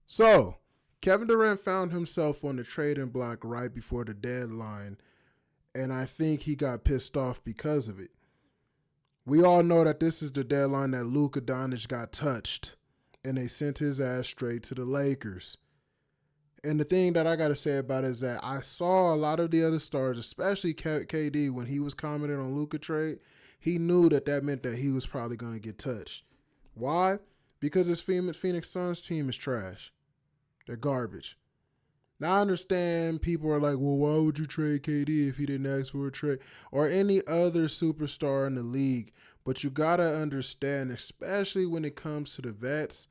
So, Kevin Durant found himself on the trading block right before the deadline, and I think he got pissed off because of it. We all know that this is the deadline that Luka Doncic got touched, and they sent his ass straight to the Lakers. And the thing that I got to say about it is that I saw a lot of the other stars, especially KD, when he was commenting on Luka trade, he knew that that meant that he was probably going to get touched. Why? Because his Phoenix Suns team is trash. They're garbage. Now, I understand people are like, well, why would you trade KD if he didn't ask for a trade? Or any other superstar in the league. But you got to understand, especially when it comes to the vets,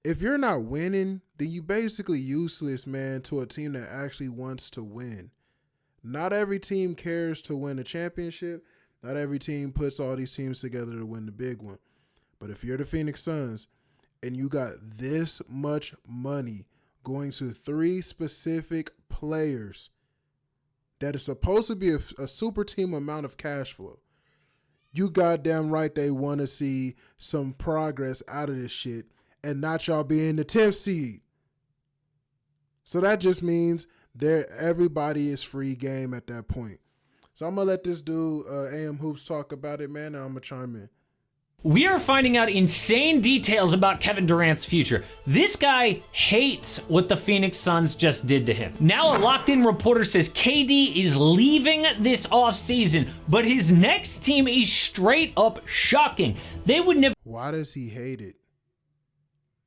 if you're not winning, then you basically useless, man, to a team that actually wants to win. Not every team cares to win a championship. Not every team puts all these teams together to win the big one. But if you're the Phoenix Suns and you got this much money going to three specific players that is supposed to be a super team amount of cash flow, you goddamn right they want to see some progress out of this shit and not y'all being the 10th seed. So that just means everybody is free game at that point. So I'm going to let this dude, AM Hoops, talk about it, man, and I'm going to chime in. We are finding out insane details about Kevin Durant's future. This guy hates what the Phoenix Suns just did to him. Now a locked-in reporter says KD is leaving this offseason, but his next team is straight up shocking. They would never... Why does he hate it?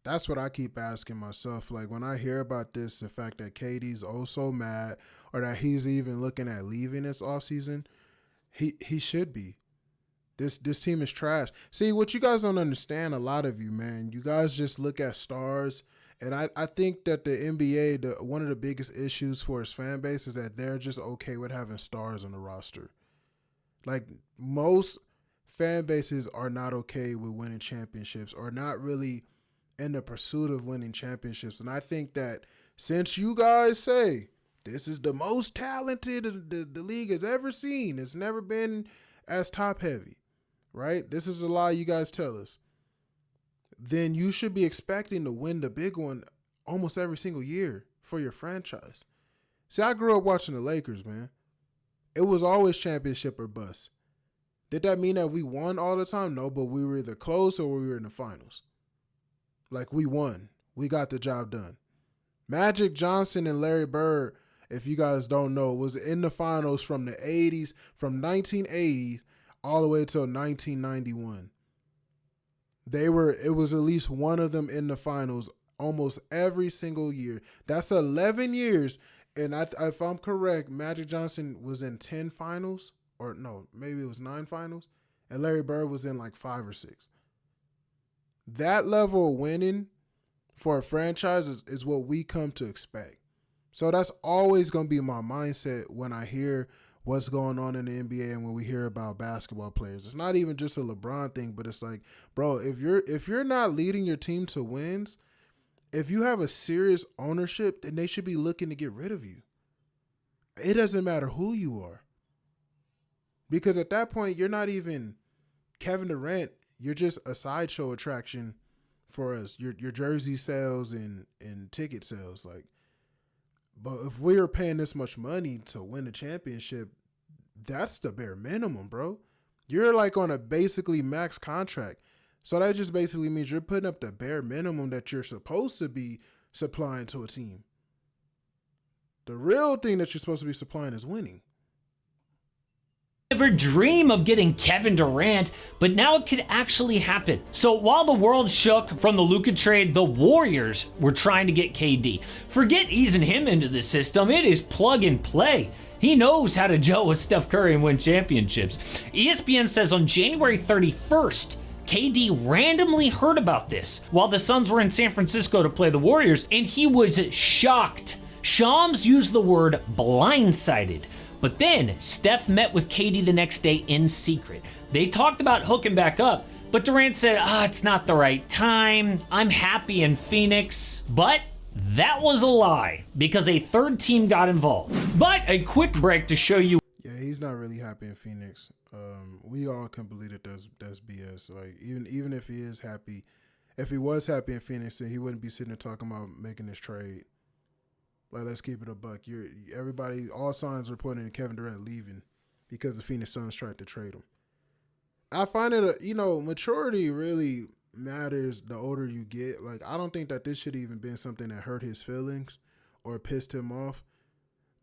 That's what I keep asking myself. Like, when I hear about this, the fact that KD's oh so mad, or that he's even looking at leaving this offseason, he should be. This team is trash. See, what you guys don't understand, a lot of you, man, you guys just look at stars, and I think that the NBA, one of the biggest issues for its fan base is that they're just okay with having stars on the roster. Like, most fan bases are not okay with winning championships, or not really in the pursuit of winning championships. And I think that since you guys say this is the most talented the league has ever seen, it's never been as top heavy, right? This is a lie you guys tell us. Then you should be expecting to win the big one almost every single year for your franchise. See, I grew up watching the Lakers, man. It was always championship or bust. Did that mean that we won all the time? No, but we were either close or we were in the finals. Like, we won. We got the job done. Magic Johnson and Larry Bird, if you guys don't know, was in the finals from the 80s, from 1980 all the way till 1991. It was at least one of them in the finals almost every single year. That's 11 years. And if I'm correct, Magic Johnson was in 10 finals, or no, maybe it was 9 finals, and Larry Bird was in like 5 or 6. That level of winning for a franchise is what we come to expect. So that's always going to be my mindset when I hear what's going on in the NBA and when we hear about basketball players. It's not even just a LeBron thing, but it's like, bro, if you're not leading your team to wins, if you have a serious ownership, then they should be looking to get rid of you. It doesn't matter who you are. Because at that point, you're not even Kevin Durant. You're just a sideshow attraction for us. Your jersey sales and ticket sales. Like, but if we are paying this much money to win a championship, that's the bare minimum, bro. You're like on a basically max contract. So that just basically means you're putting up the bare minimum that you're supposed to be supplying to a team. The real thing that you're supposed to be supplying is winning. Never dream of getting Kevin Durant, but now it could actually happen. So while the world shook from the Luka trade, the Warriors were trying to get KD. Forget easing him into the system, it is plug and play. He knows how to gel with Steph Curry and win championships. ESPN says on January 31st, KD randomly heard about this while the Suns were in San Francisco to play the Warriors, and he was shocked. Shams used the word blindsided. But then, Steph met with KD the next day in secret. They talked about hooking back up, but Durant said, it's not the right time. I'm happy in Phoenix. But that was a lie, because a third team got involved. But a quick break to show you. Yeah, he's not really happy in Phoenix. We all can believe that that's BS. Like, even if he is happy, If he was happy in Phoenix, then he wouldn't be sitting there talking about making this trade. Like, let's keep it a buck. Everybody, all signs are pointing to Kevin Durant leaving because the Phoenix Suns tried to trade him. I find it, maturity really matters the older you get. Like, I don't think that this should even been something that hurt his feelings or pissed him off.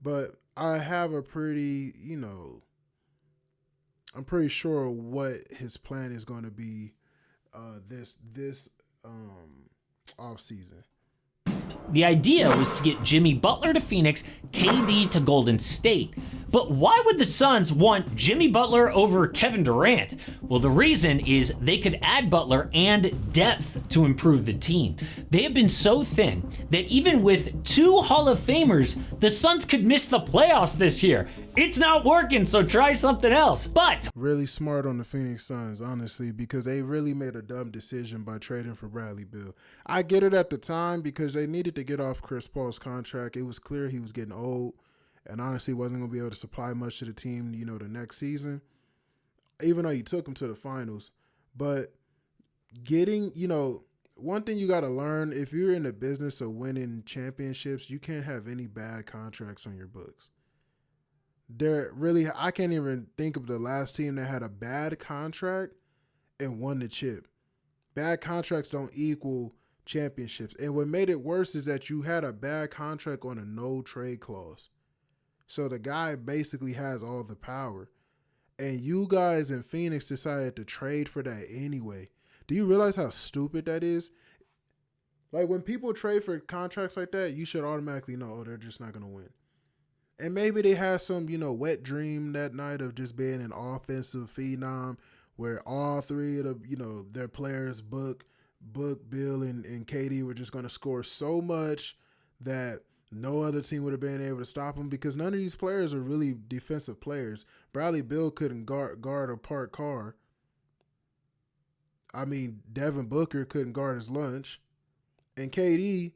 But I have a pretty, I'm pretty sure what his plan is going to be this off season. The idea was to get Jimmy Butler to Phoenix, KD to Golden State. But why would the Suns want Jimmy Butler over Kevin Durant? Well, the reason is they could add Butler and depth to improve the team. They have been so thin that even with 2 Hall of Famers, the Suns could miss the playoffs this year. It's not working, so try something else. But really smart on the Phoenix Suns, honestly, because they really made a dumb decision by trading for Bradley Beal. I get it at the time because they needed to get off Chris Paul's contract. It was clear he was getting old and honestly wasn't going to be able to supply much to the team, the next season, even though he took them to the finals. But getting, one thing you got to learn, if you're in the business of winning championships, you can't have any bad contracts on your books. I can't even think of the last team that had a bad contract and won the chip. Bad contracts don't equal championships. And what made it worse is that you had a bad contract on a no trade clause. So the guy basically has all the power. And you guys in Phoenix decided to trade for that anyway. Do you realize how stupid that is? Like, when people trade for contracts like that, you should automatically know, they're just not going to win. And maybe they had some, wet dream that night of just being an offensive phenom where all 3 of the, their players, Book, Bill, and KD were just going to score so much that no other team would have been able to stop them because none of these players are really defensive players. Bradley Beal couldn't guard a parked car. I mean, Devin Booker couldn't guard his lunch. And KD,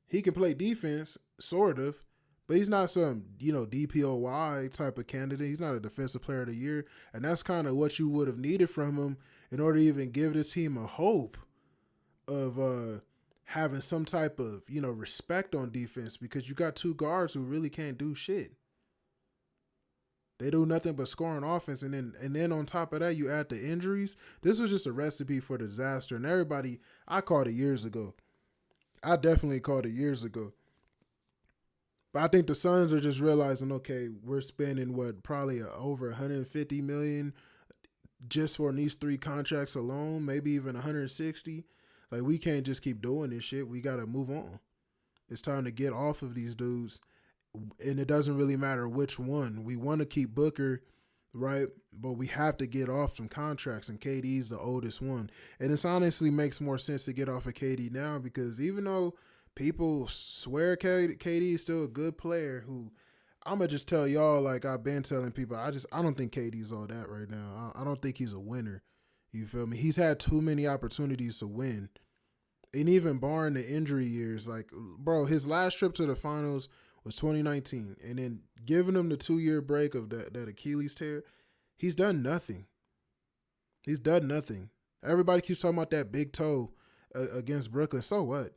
he can play defense, sort of. But he's not some, DPOY type of candidate. He's not a defensive player of the year. And that's kind of what you would have needed from him in order to even give this team a hope of having some type of, respect on defense, because you got 2 guards who really can't do shit. They do nothing but score on offense. And then on top of that, you add the injuries. This was just a recipe for disaster. And everybody, I called it years ago. I definitely called it years ago. But I think the Suns are just realizing, okay, we're spending probably over $150 million just for these 3 contracts alone, maybe even 160. Like, we can't just keep doing this shit. We got to move on. It's time to get off of these dudes. And it doesn't really matter which one. We want to keep Booker, right? But we have to get off some contracts, and KD's the oldest one. And it honestly makes more sense to get off of KD now, because even though people swear KD is still a good player, who I'm going to just tell y'all, like I've been telling people, I don't think KD's all that right now. I don't think he's a winner. You feel me? He's had too many opportunities to win. And even barring the injury years, like, bro, his last trip to the finals was 2019. And then giving him the 2-year break of that Achilles tear, he's done nothing. He's done nothing. Everybody keeps talking about that big toe against Brooklyn. So what?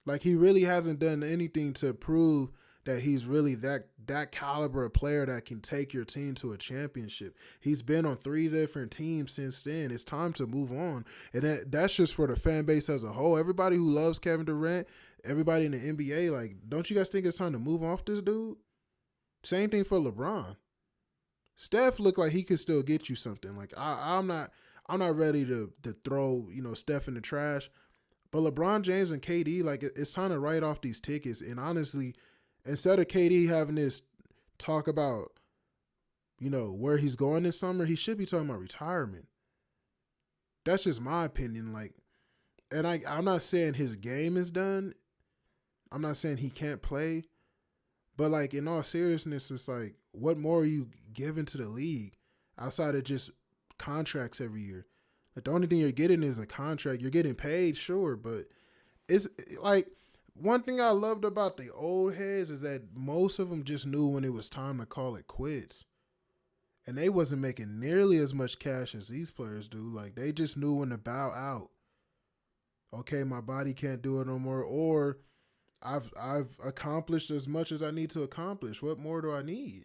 Like, he really hasn't done anything to prove that he's really that caliber of player that can take your team to a championship. He's been on 3 different teams since then. It's time to move on. And that's just for the fan base as a whole. Everybody who loves Kevin Durant, everybody in the NBA, like, don't you guys think it's time to move off this dude? Same thing for LeBron. Steph looked like he could still get you something. Like, I'm not ready to throw, Steph in the trash. But LeBron James and KD, like, it's time to write off these tickets. And honestly, instead of KD having this talk about, where he's going this summer, he should be talking about retirement. That's just my opinion. Like, and I'm not saying his game is done. I'm not saying he can't play. But, like, in all seriousness, it's like, what more are you giving to the league outside of just contracts every year? Like, the only thing you're getting is a contract. You're getting paid, sure, but it's like, one thing I loved about the old heads is that most of them just knew when it was time to call it quits. And they wasn't making nearly as much cash as these players do. Like, they just knew when to bow out. Okay, my body can't do it no more, or I've accomplished as much as I need to accomplish. What more do I need?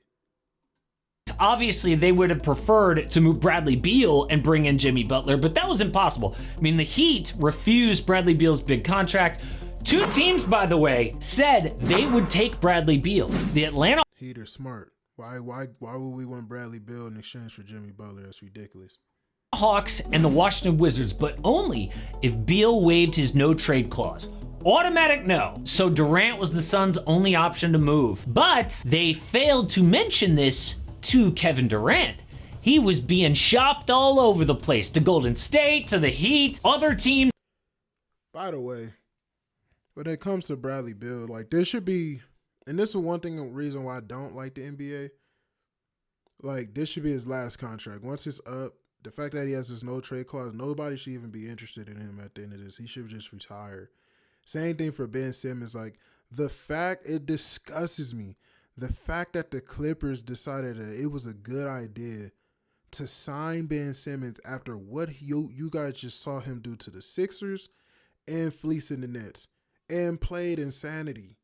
Obviously, they would have preferred to move Bradley Beal and bring in Jimmy Butler, but that was impossible. I mean, the Heat refused Bradley Beal's big contract. Two teams, by the way, said they would take Bradley Beal. The Atlanta Heat are smart. Why would we want Bradley Beal in exchange for Jimmy Butler? That's ridiculous. Hawks and the Washington Wizards, but only if Beal waived his no-trade clause. Automatic no. So Durant was the Suns' only option to move. But they failed to mention this to Kevin Durant. He was being shopped all over the place, to Golden State, to the Heat, other teams. By the way, when it comes to Bradley Beal, like this should be, and this is one reason why I don't like the NBA. Like this should be his last contract. Once it's up, the fact that he has this no trade clause, nobody should even be interested in him at the end of this. He should just retire. Same thing for Ben Simmons. Like the fact, it disgusts me. The fact that the Clippers decided that it was a good idea to sign Ben Simmons after what you guys just saw him do to the Sixers and fleecing the Nets and played insanity.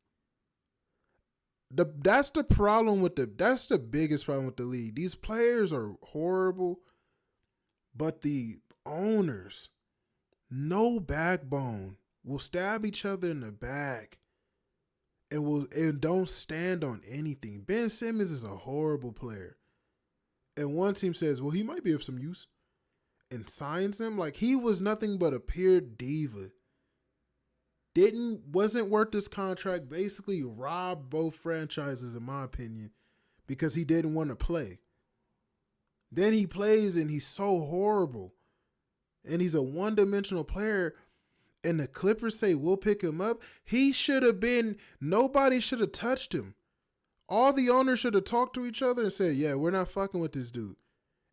That's the problem with that's the biggest problem with the league. These players are horrible, but the owners, no backbone, will stab each other in the back and don't stand on anything. Ben Simmons is a horrible player. And one team says, well, he might be of some use, and signs him like he was nothing but a pure diva. Wasn't worth this contract, basically robbed both franchises, in my opinion, because he didn't want to play. Then he plays and he's so horrible. And he's a one-dimensional player. And the Clippers say, we'll pick him up. He should have been, nobody should have touched him. All the owners should have talked to each other and said, yeah, we're not fucking with this dude.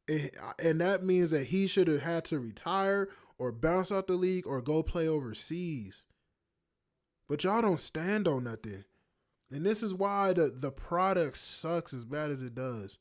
And that means that he should have had to retire or bounce out the league or go play overseas. But y'all don't stand on nothing. And this is why the product sucks as bad as it does.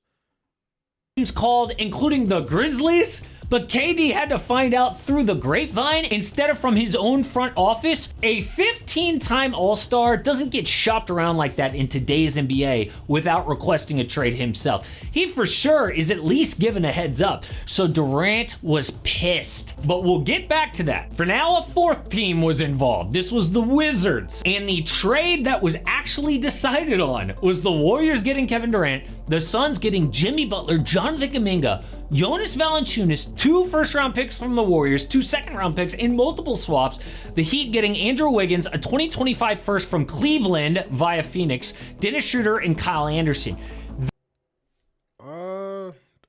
Called, including the Grizzlies, but KD had to find out through the grapevine instead of from his own front office. A 15-time All-Star doesn't get shopped around like that in today's NBA without requesting a trade himself. He for sure is at least given a heads up, so Durant was pissed. But we'll get back to that. For now, a fourth team was involved. This was the Wizards, and the trade that was actually decided on was the Warriors getting Kevin Durant, the Suns getting Jimmy Butler, Jonathan Kuminga, Jonas Valanciunas, 2 first-round picks from the Warriors, 2 second-round picks in multiple swaps, the Heat getting Andrew Wiggins, a 2025 first from Cleveland via Phoenix, Dennis Schroeder, and Kyle Anderson.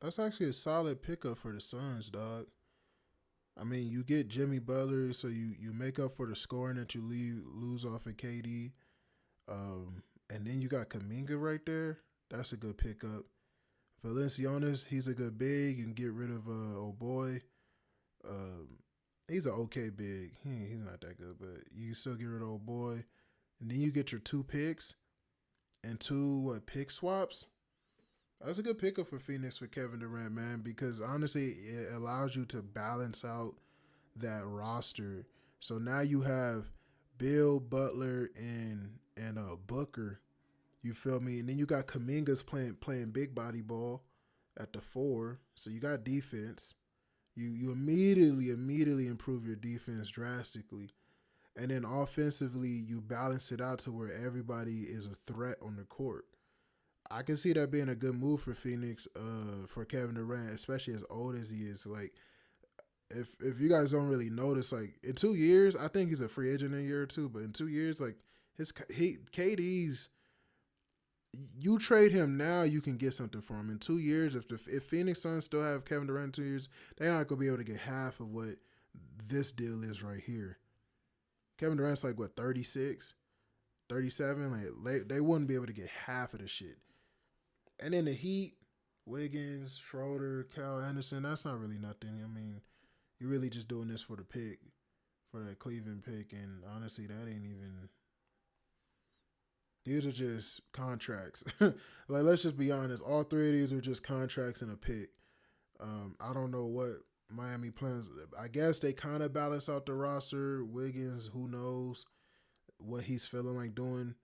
That's actually a solid pickup for the Suns, dog. I mean, you get Jimmy Butler, so you make up for the scoring that you lose off of KD. And then you got Kuminga right there. That's a good pickup. Valanciunas, he's a good big. You can get rid of old boy. He's an okay big. He's not that good, but you can still get rid of old boy. And then you get your 2 picks and 2 pick swaps. That's a good pickup for Phoenix for Kevin Durant, man, because honestly, it allows you to balance out that roster. So now you have Bill, Butler, and Booker. You feel me? And then you got Kuminga's playing big body ball at the 4. So you got defense. You immediately improve your defense drastically. And then offensively, you balance it out to where everybody is a threat on the court. I can see that being a good move for Phoenix, for Kevin Durant, especially as old as he is. Like, if you guys don't really notice, like in 2 years, I think he's a free agent in a year or two. But in 2 years, like KD's, you trade him now, you can get something for him. In 2 years, if Phoenix Suns still have Kevin Durant in 2 years, they're not gonna be able to get half of what this deal is right here. Kevin Durant's like what, 36, 37? Like they wouldn't be able to get half of the shit. And then the Heat, Wiggins, Schroeder, Kyle Anderson, that's not really nothing. I mean, you're really just doing this for the pick, for that Cleveland pick, and honestly, that ain't even. These are just contracts. Like, let's just be honest. All 3 of these are just contracts and a pick. I don't know what Miami plans. I guess they kind of balance out the roster. Wiggins, who knows what he's feeling like doing.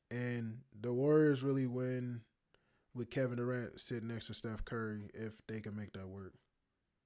And the Warriors really win with Kevin Durant sitting next to Steph Curry if they can make that work.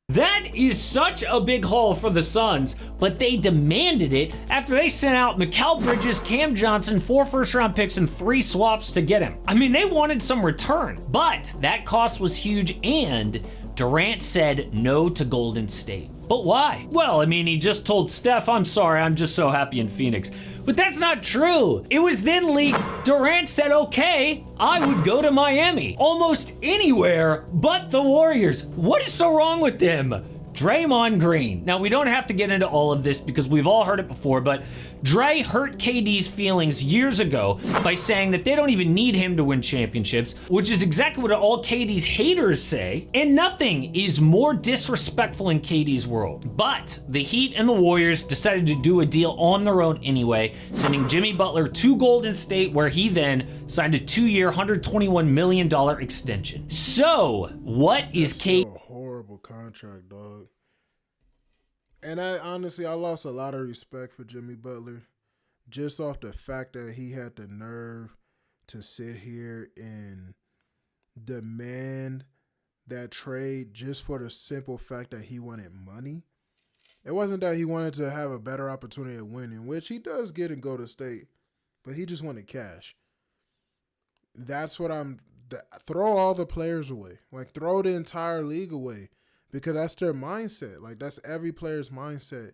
That is such a big haul for the Suns, but they demanded it after they sent out Mikal Bridges, Cam Johnson, 4 first-round picks, and 3 swaps to get him. I mean, they wanted some return, but that cost was huge, and Durant said no to Golden State. But why? Well, I mean, he just told Steph, I'm sorry, I'm just so happy in Phoenix. But that's not true. It was then leaked Durant said, okay, I would go to Miami. Almost anywhere but the Warriors. What is so wrong with them? Draymond Green. Now, we don't have to get into all of this because we've all heard it before, but Dre hurt KD's feelings years ago by saying that they don't even need him to win championships, which is exactly what all KD's haters say, and nothing is more disrespectful in KD's world. But the Heat and the Warriors decided to do a deal on their own anyway, sending Jimmy Butler to Golden State, where he then signed a 2-year, $121 million extension. So, what is KD? A horrible contract, dog. And I lost a lot of respect for Jimmy Butler just off the fact that he had the nerve to sit here and demand that trade just for the simple fact that he wanted money. It wasn't that he wanted to have a better opportunity of winning, which he does get in Golden State, but he just wanted cash. That's what throw all the players away. Like, throw the entire league away. Because that's their mindset. Like, that's every player's mindset.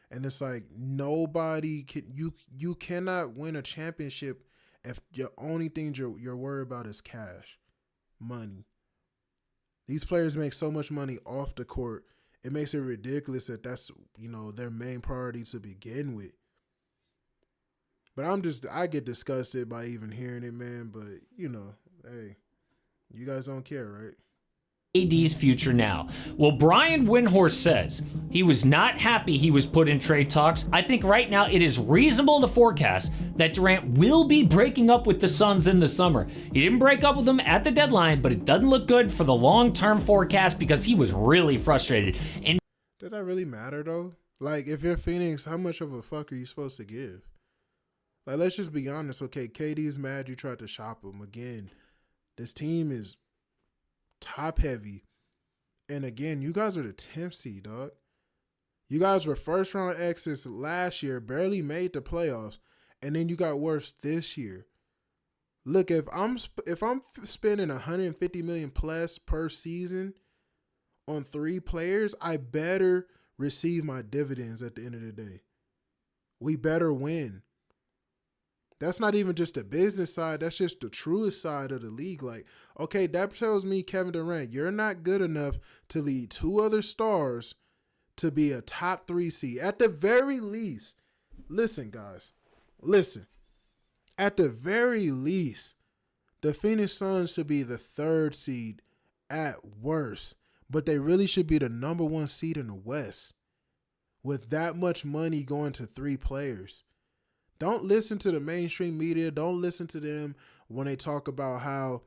And it's like, nobody can, you cannot win a championship if the only thing you're worried about is cash, money. These players make so much money off the court. It makes it ridiculous that that's, their main priority to begin with. But I get disgusted by even hearing it, man. But, hey, you guys don't care, right? KD's future now. Well, Brian Windhorst says he was not happy he was put in trade talks. I think right now it is reasonable to forecast that Durant will be breaking up with the Suns in the summer. He didn't break up with them at the deadline, but it doesn't look good for the long-term forecast because he was really frustrated. And does that really matter, though? Like, if you're Phoenix, how much of a fuck are you supposed to give? Like, let's just be honest. Okay, KD's mad you tried to shop him. Again, this team is top heavy. And again, you guys are the 10th seed, dog. You guys were first round exits last year, barely made the playoffs, and then you got worse this year. Look, if I'm spending $150 million plus per season on 3 players, I better receive my dividends at the end of the day. We better win. That's not even just the business side. That's just the truest side of the league. Like, okay, that tells me, Kevin Durant, you're not good enough to lead 2 other stars to be a top 3 seed. At the very least, listen, guys, listen. At the very least, the Phoenix Suns should be the 3rd seed at worst. But they really should be the number 1 seed in the West with that much money going to 3 players. Don't listen to the mainstream media. Don't listen to them when they talk about how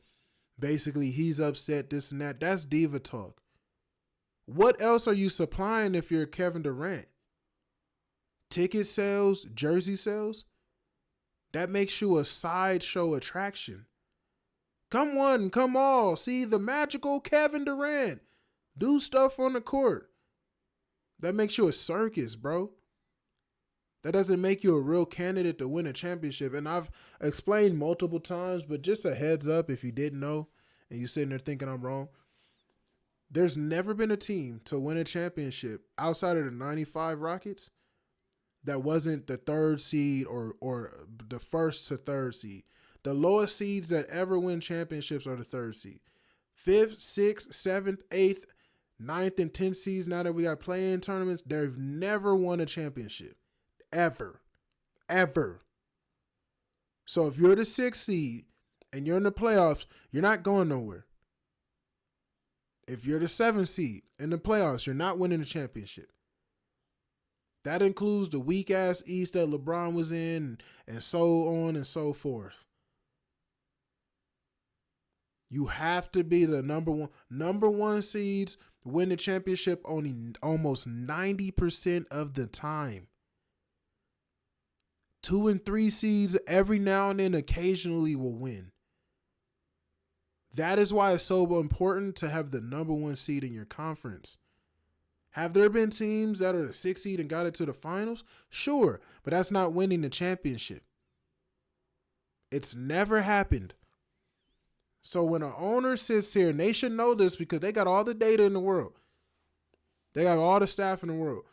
basically he's upset, this and that. That's diva talk. What else are you supplying if you're Kevin Durant? Ticket sales, jersey sales? That makes you a sideshow attraction. Come one, come all. See the magical Kevin Durant. Do stuff on the court. That makes you a circus, bro. That doesn't make you a real candidate to win a championship. And I've explained multiple times, but just a heads up if you didn't know and you're sitting there thinking I'm wrong. There's never been a team to win a championship outside of the 95 Rockets that wasn't the 3rd seed or the 1st to 3rd seed. The lowest seeds that ever win championships are the 3rd seed. 5th, 6th, 7th, 8th, 9th, and 10th seeds, now that we got play-in tournaments, they've never won a championship. Ever. So if you're the 6th seed and you're in the playoffs, you're not going nowhere. If you're the 7th seed in the playoffs, you're not winning the championship. That includes the weak-ass East that LeBron was in and so on and so forth. You have to be the number one seeds win the championship only almost 90% of the time. 2 and 3 seeds every now and then occasionally will win. That is why it's so important to have the number one seed in your conference. Have there been teams that are the 6th seed and got it to the finals? Sure, but that's not winning the championship. It's never happened. So when an owner sits here, and they should know this because they got all the data in the world. They got all the staff in the world.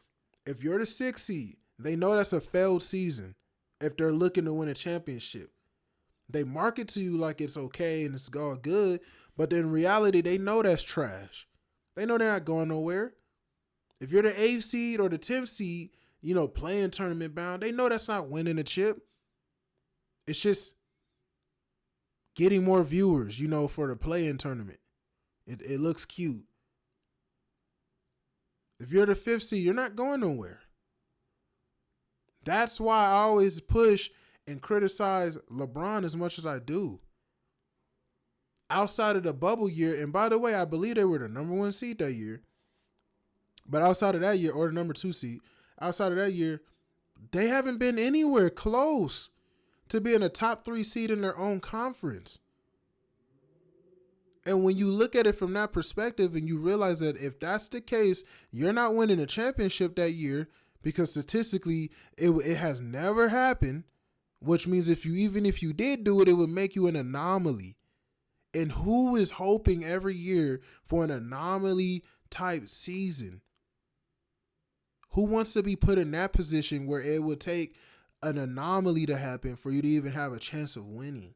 If you're the 6th seed, they know that's a failed season if they're looking to win a championship. They market to you like it's okay and it's all good, but in reality, they know that's trash. They know they're not going nowhere. If you're the 8th seed or the 10th seed, playing tournament bound, they know that's not winning a chip. It's just getting more viewers, for the play-in tournament. It looks cute. If you're the 5th seed, you're not going nowhere. That's why I always push and criticize LeBron as much as I do. Outside of the bubble year, and by the way, I believe they were the number 1 seed that year. But outside of that year, or the number 2 seed, outside of that year, they haven't been anywhere close to being a top 3 seed in their own conference. And when you look at it from that perspective and you realize that if that's the case, you're not winning a championship that year because statistically it has never happened, which means if you did do it, it would make you an anomaly. And who is hoping every year for an anomaly type season? Who wants to be put in that position where it would take an anomaly to happen for you to even have a chance of winning?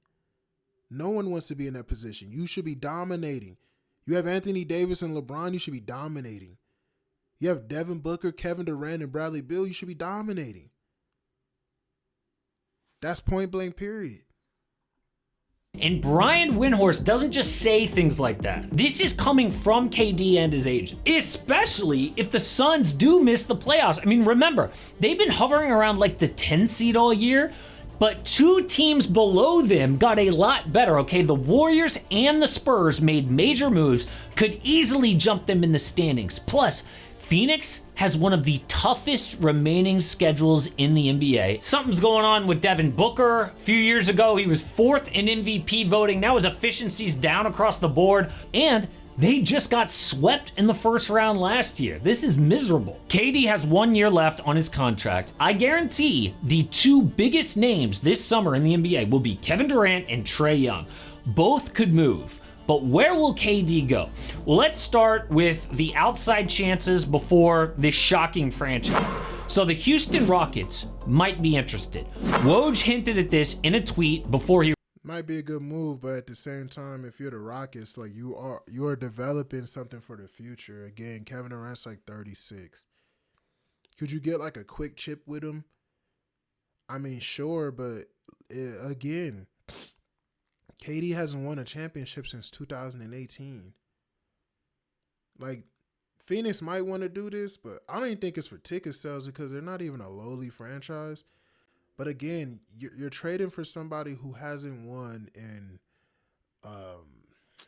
No one wants to be in that position. You should be dominating. You have Anthony Davis and LeBron, you should be dominating. You have Devin Booker, Kevin Durant, and Bradley Beal, you should be dominating. That's point blank, period. And Brian Windhorst doesn't just say things like that. This is coming from KD and his agent, especially if the Suns do miss the playoffs. I mean, remember, they've been hovering around like the 10 seed all year, but 2 teams below them got a lot better, okay? The Warriors and the Spurs made major moves, could easily jump them in the standings. Plus, Phoenix has one of the toughest remaining schedules in the NBA. Something's going on with Devin Booker. A few years ago, he was 4th in MVP voting. Now his efficiency's down across the board. And they just got swept in the first round last year. This is miserable. KD has 1 year left on his contract. I guarantee the 2 biggest names this summer in the NBA will be Kevin Durant and Trae Young. Both could move. But where will KD go? Well, let's start with the outside chances before this shocking franchise. So the Houston Rockets might be interested. Woj hinted at this in a tweet before he Might be a good move, but at the same time, if you're the Rockets, like you are developing something for the future. Again, Kevin Durant's like 36. Could you get like a quick chip with him? I mean, sure, but again, KD hasn't won a championship since 2018. Like, Phoenix might want to do this, but I don't even think it's for ticket sales because they're not even a lowly franchise. But again, you're trading for somebody who hasn't won in,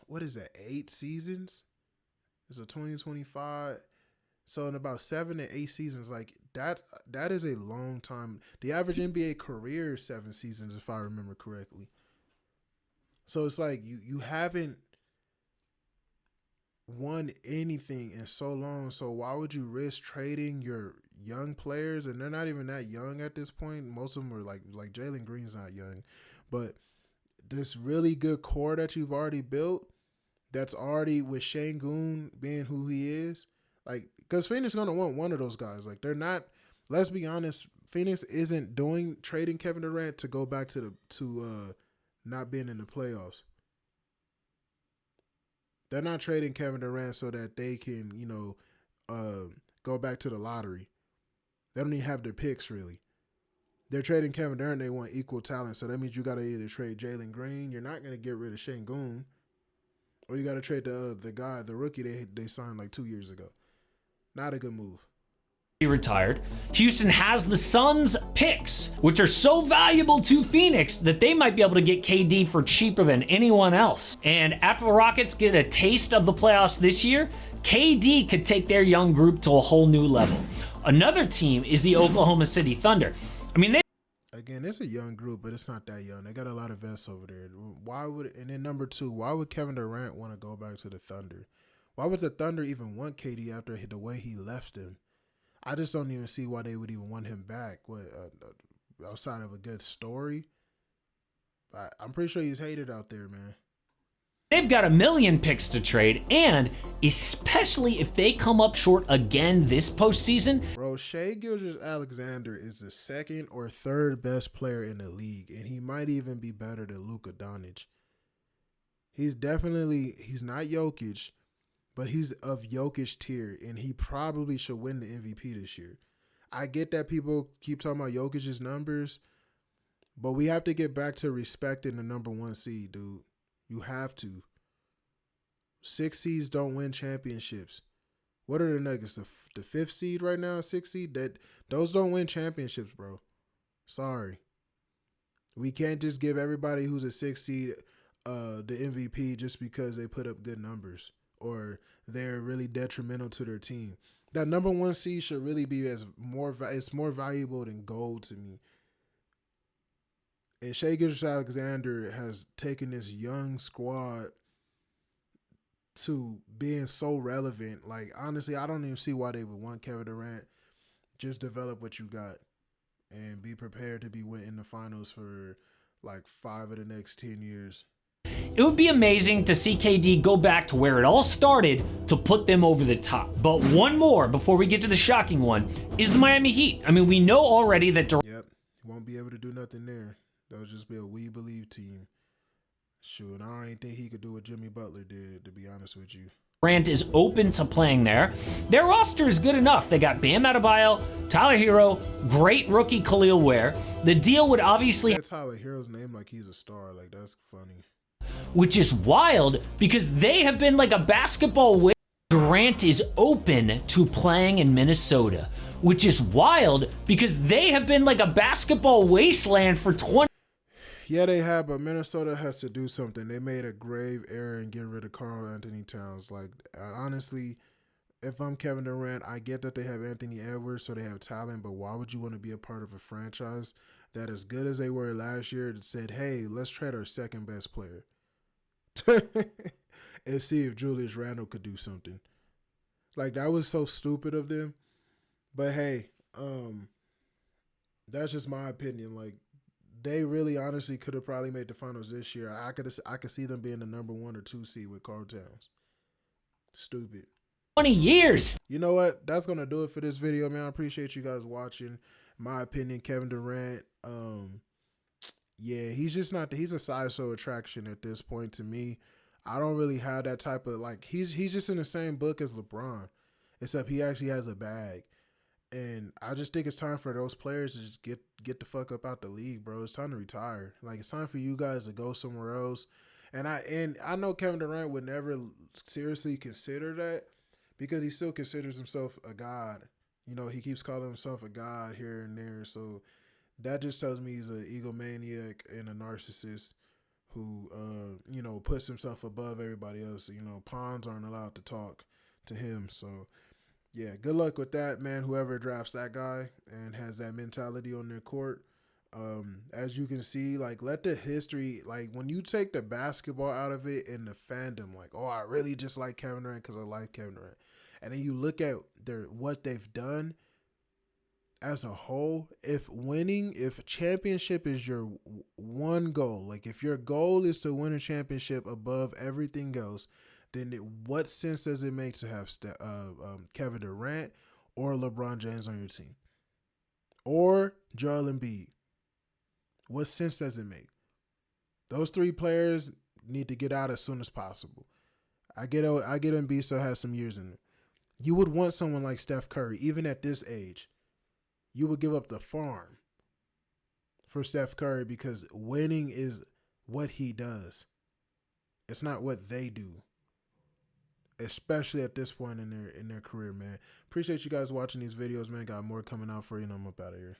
what is that, 8 seasons? It's a 2025. So in about 7 to 8 seasons, like that is a long time. The average NBA career is 7 seasons, if I remember correctly. So it's like you haven't won anything in so long. So why would you risk trading your young players? And they're not even that young at this point. Most of them are like Jalen Green's not young. But this really good core that you've already built, that's already with Şengün being who he is. Like, because Phoenix is going to want one of those guys. Like, they're not, let's be honest, Phoenix isn't trading Kevin Durant to go back to not being in the playoffs. They're not trading Kevin Durant so that they can, go back to the lottery. They don't even have their picks, really. They're trading Kevin Durant. They want equal talent. So that means you got to either trade Jalen Green. You're not going to get rid of Şengün. Or you got to trade the rookie they signed like 2 years ago. Not a good move. retired, Houston has the Suns picks, which are so valuable to Phoenix that they might be able to get KD for cheaper than anyone else. And after the Rockets get a taste of the playoffs this year, KD could take their young group to a whole new level. Another team is the Oklahoma City Thunder. I mean, Again, it's a young group, but it's not that young. They got a lot of vets over there. Why would, and then number two, why would Kevin Durant want to go back to the Thunder? Why would the Thunder even want KD after the way he left them? I just don't even see why they would even want him back. What outside of a good story? I'm pretty sure he's hated out there, man. they've got 1 million picks to trade, and especially if they come up short again this postseason. Bro, Shai Gilgeous-Alexander is the second or third best player in the league, and he might even be better than Luka Doncic. He's not Jokic, but he's of Jokic tier, and he probably should win the MVP this year. I get that people keep talking about Jokic's numbers, but we have to get back to respecting the number one seed, dude. You have to. 6 seeds don't win championships. What are the Nuggets? The 5th seed right now, 6th seed? Those don't win championships, bro. Sorry. We can't just give everybody who's a 6th seed the MVP just because they put up good numbers or they're really detrimental to their team. That number one seed should really be it's more valuable than gold to me. And Shai Gilgeous-Alexander has taken this young squad to being so relevant. Like, honestly, I don't even see why they would want Kevin Durant. Just develop what you got and be prepared to be in the finals for like 5 of the next 10 years. It would be amazing to see KD go back to where it all started to put them over the top. But one more before we get to the shocking one is the Miami Heat. I mean, we know already that Durant won't be able to do nothing there. That'll just be a we believe team. Sure, and I don't even think he could do what Jimmy Butler did, to be honest with you. Durant is open to playing there. Their roster is good enough. They got Bam Adebayo, Tyler Hero, great rookie Khalil Ware. The deal would obviously... Tyler Hero's name like he's a star. Like, that's funny. Which is wild because they have been like a basketball wave. Durant is open to playing in Minnesota, which is wild because they have been like a basketball wasteland for 20. Yeah, they have, but Minnesota has to do something. They made a grave error in getting rid of Karl Anthony Towns. Like, honestly, if I'm Kevin Durant, I get that they have Anthony Edwards, so they have talent, but why would you want to be a part of a franchise that, as good as they were last year, said, hey, let's trade our second best player and see if Julius Randle could do something. Like, that was so stupid of them. But hey, that's just my opinion. Like, they really honestly could have probably made the finals this year. I could see them being the number 1 or 2 seed with Karl Towns. Stupid. 20 years. You know what? That's gonna do it for this video, man. I appreciate you guys watching. My opinion, Kevin Durant, yeah, he's just not. He's a sideshow attraction at this point to me. I don't really have that type of, like, he's just in the same book as LeBron, except he actually has a bag. And I just think it's time for those players to just get the fuck up out the league, bro. It's time to retire. Like, it's time for you guys to go somewhere else. And I know Kevin Durant would never seriously consider that because he still considers himself a god. You know, he keeps calling himself a god here and there. So that just tells me he's an egomaniac and a narcissist who, you know, puts himself above everybody else. You know, pawns aren't allowed to talk to him. So, yeah, good luck with that, man, whoever drafts that guy and has that mentality on their court. As you can see, like, let the history, like, when you take the basketball out of it and the fandom, like, oh, I really just like Kevin Durant because I like Kevin Durant. And then you look at what they've done as a whole. If championship is your one goal, like if your goal is to win a championship above everything else, then what sense does it make to have Kevin Durant or LeBron James on your team? Or Joel Embiid? What sense does it make? Those 3 players need to get out as soon as possible. I get Embiid still has some years in it. You would want someone like Steph Curry, even at this age. You would give up the farm for Steph Curry because winning is what he does. It's not what they do. especially at this point in their career, man. Appreciate you guys watching these videos, man. Got more coming out for you, and I'm up out of here.